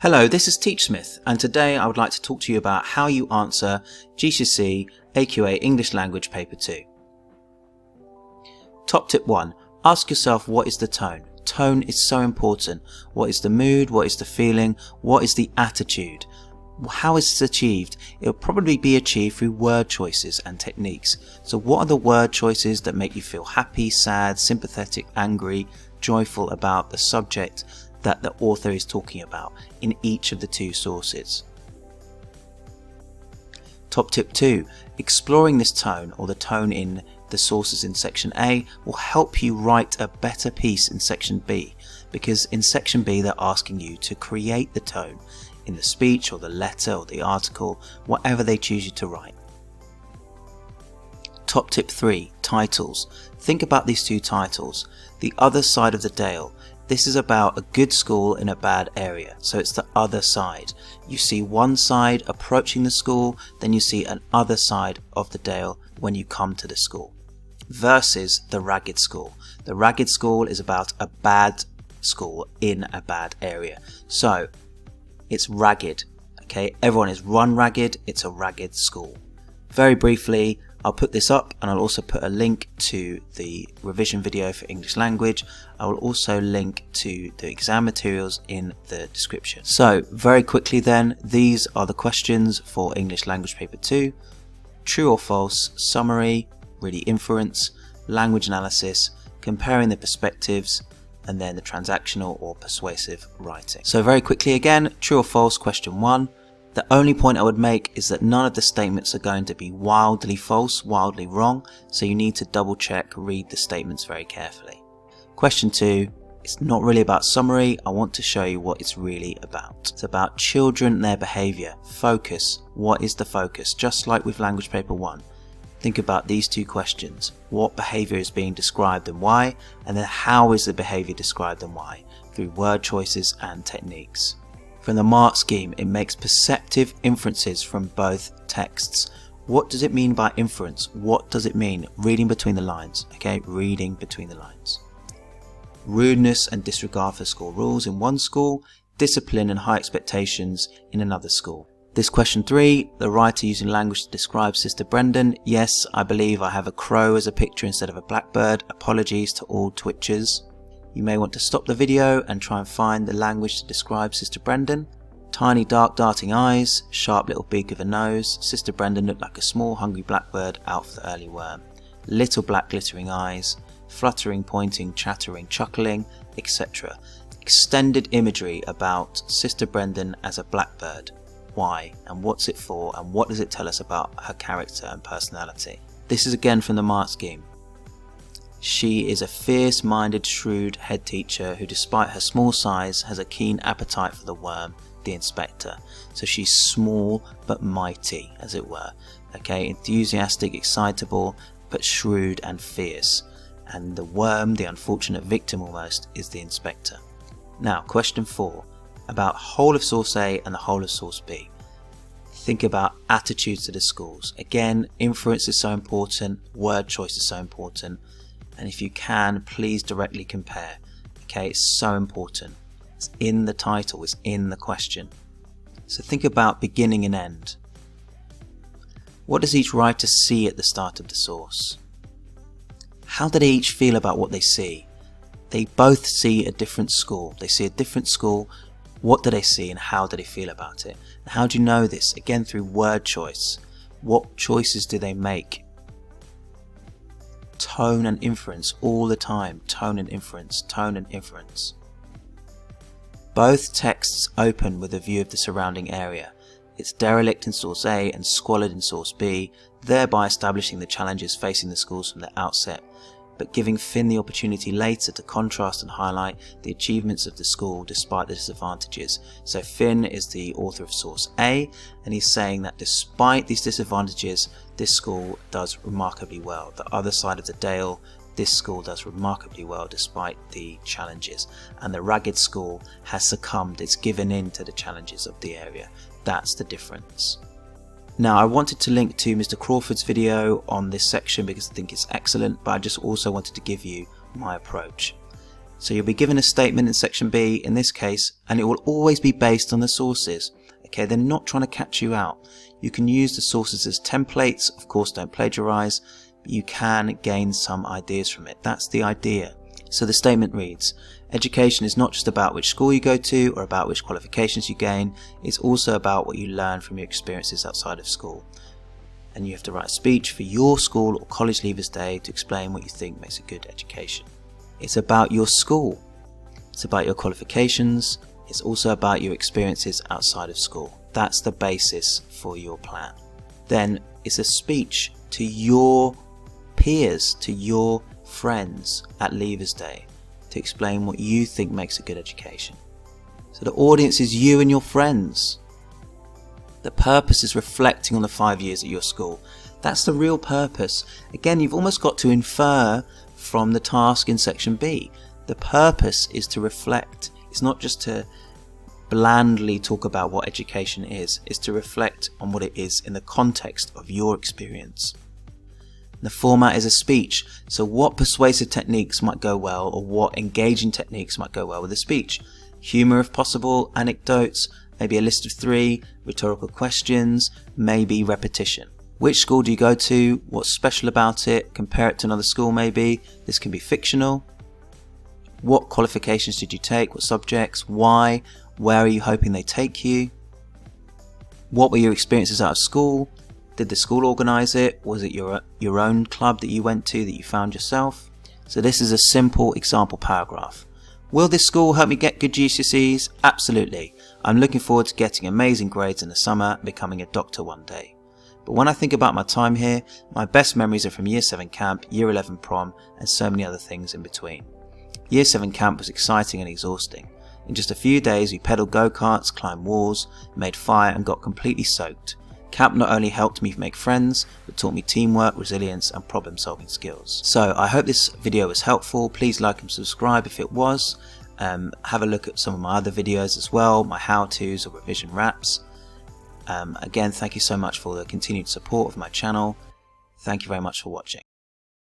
Hello, this is TeachSmith, and today I would like to talk to you about how you answer GCSE AQA English Language Paper 2. Top tip 1. Ask yourself, what is the tone? Tone is so important. What is the mood? What is the feeling? What is the attitude? How is this achieved? It will probably be achieved through word choices and techniques. So what are the word choices that make you feel happy, sad, sympathetic, angry, joyful about the subject that the author is talking about in each of the two sources? Top tip 2. Exploring this tone, or the tone in the sources in section A, will help you write a better piece in section B, because in section B they're asking you to create the tone in the speech or the letter or the article, whatever they choose you to write. Top tip 3. Titles. Think about these two titles. The Other Side of the Dale. This is about a good school in a bad area, so it's the other side. You see one side approaching the school, then you see an other side of the dale when you come to the school. Versus the ragged school. The ragged school is about a bad school in a bad area. So it's ragged, okay? Everyone is run ragged, it's a ragged school. Very briefly, I'll put this up and I'll also put a link to the revision video for English language. I will also link to the exam materials in the description. So very quickly then, these are the questions for English language paper 2. True or false, summary, really inference, language analysis, comparing the perspectives, and then the transactional or persuasive writing. So very quickly again, true or false, question 1. The only point I would make is that none of the statements are going to be wildly false, wildly wrong, so you need to double check, read the statements very carefully. Question 2, it's not really about summary, I want to show you what it's really about. It's about children and their behaviour. Focus, what is the focus? Just like with language paper 1. Think about these two questions. What behaviour is being described and why? And then how is the behaviour described and why? Through word choices and techniques. From the mark scheme, it makes perceptive inferences from both texts. What does it mean by inference? What does it mean? Reading between the lines, okay? Reading between the lines. Rudeness and disregard for school rules in one school, discipline and high expectations in another school. This question 3, the writer using language to describe Sister Brendan. Yes, I believe I have a crow as a picture instead of a blackbird. Apologies to all twitchers. You may want to stop the video and try and find the language to describe Sister Brendan. Tiny dark darting eyes, sharp little beak of a nose. Sister Brendan looked like a small hungry blackbird out for the early worm. Little black glittering eyes, fluttering, pointing, chattering, chuckling, etc. Extended imagery about Sister Brendan as a blackbird. Why and what's it for and what does it tell us about her character and personality? This is again from the mark scheme. She is a fierce-minded, shrewd head teacher who, despite her small size, has a keen appetite for the worm, the inspector. So she's small but mighty, as it were. Okay, enthusiastic, excitable, but shrewd and fierce. And the worm, the unfortunate victim almost, is the inspector. Now, question 4, about whole of source A and the whole of source B. Think about attitudes to the schools. Again, inference is so important, word choice is so important. And if you can, please directly compare. Okay, it's so important. It's in the title, it's in the question. So think about beginning and end. What does each writer see at the start of the source? How do they each feel about what they see? They both see a different school. They see a different school. What do they see and how do they feel about it? And how do you know this? Again, through word choice. What choices do they make? Tone and inference all the time. Tone and inference, tone and inference. Both texts open with a view of the surrounding area. It's derelict in source A and squalid in source B, thereby establishing the challenges facing the schools from the outset, but giving Finn the opportunity later to contrast and highlight the achievements of the school despite the disadvantages. So Finn is the author of source A, and he's saying that despite these disadvantages, this school does remarkably well. The other side of the dale, this school does remarkably well despite the challenges. And the ragged school has succumbed, it's given in to the challenges of the area. That's the difference. Now, I wanted to link to Mr. Crawford's video on this section because I think it's excellent, but I just also wanted to give you my approach. So you'll be given a statement in section B in this case, and it will always be based on the sources. Okay, they're not trying to catch you out. You can use the sources as templates. Of course, don't plagiarize, but you can gain some ideas from it. That's the idea. So the statement reads, education is not just about which school you go to or about which qualifications you gain. It's also about what you learn from your experiences outside of school. And you have to write a speech for your school or college leavers day to explain what you think makes a good education. It's about your school. It's about your qualifications. It's also about your experiences outside of school. That's the basis for your plan. Then it's a speech to your peers, to your friends at Leavers Day to explain what you think makes a good education. So the audience is you and your friends. The purpose is reflecting on the 5 years at your school. That's the real purpose. Again, you've almost got to infer from the task in section B. The purpose is to reflect. It's not just to blandly talk about what education is. It's to reflect on what it is in the context of your experience. The format is a speech. So what persuasive techniques might go well, or what engaging techniques might go well with a speech? Humour if possible, anecdotes, maybe a list of 3, rhetorical questions, maybe repetition. Which school do you go to? What's special about it? Compare it to another school maybe. This can be fictional. What qualifications did you take? What subjects? Why? Where are you hoping they take you? What were your experiences out of school? Did the school organise it? Was it your own club that you went to that you found yourself? So this is a simple example paragraph. Will this school help me get good GCSEs? Absolutely. I'm looking forward to getting amazing grades in the summer and becoming a doctor one day. But when I think about my time here, my best memories are from Year 7 camp, Year 11 prom, and so many other things in between. Year 7 camp was exciting and exhausting. In just a few days we pedalled go-karts, climbed walls, made fire and got completely soaked. Camp not only helped me make friends, but taught me teamwork, resilience and problem solving skills. So I hope this video was helpful. Please like and subscribe if it was. Have a look at some of my other videos as well, my how-tos or revision wraps. Again, thank you so much for the continued support of my channel. Thank you very much for watching.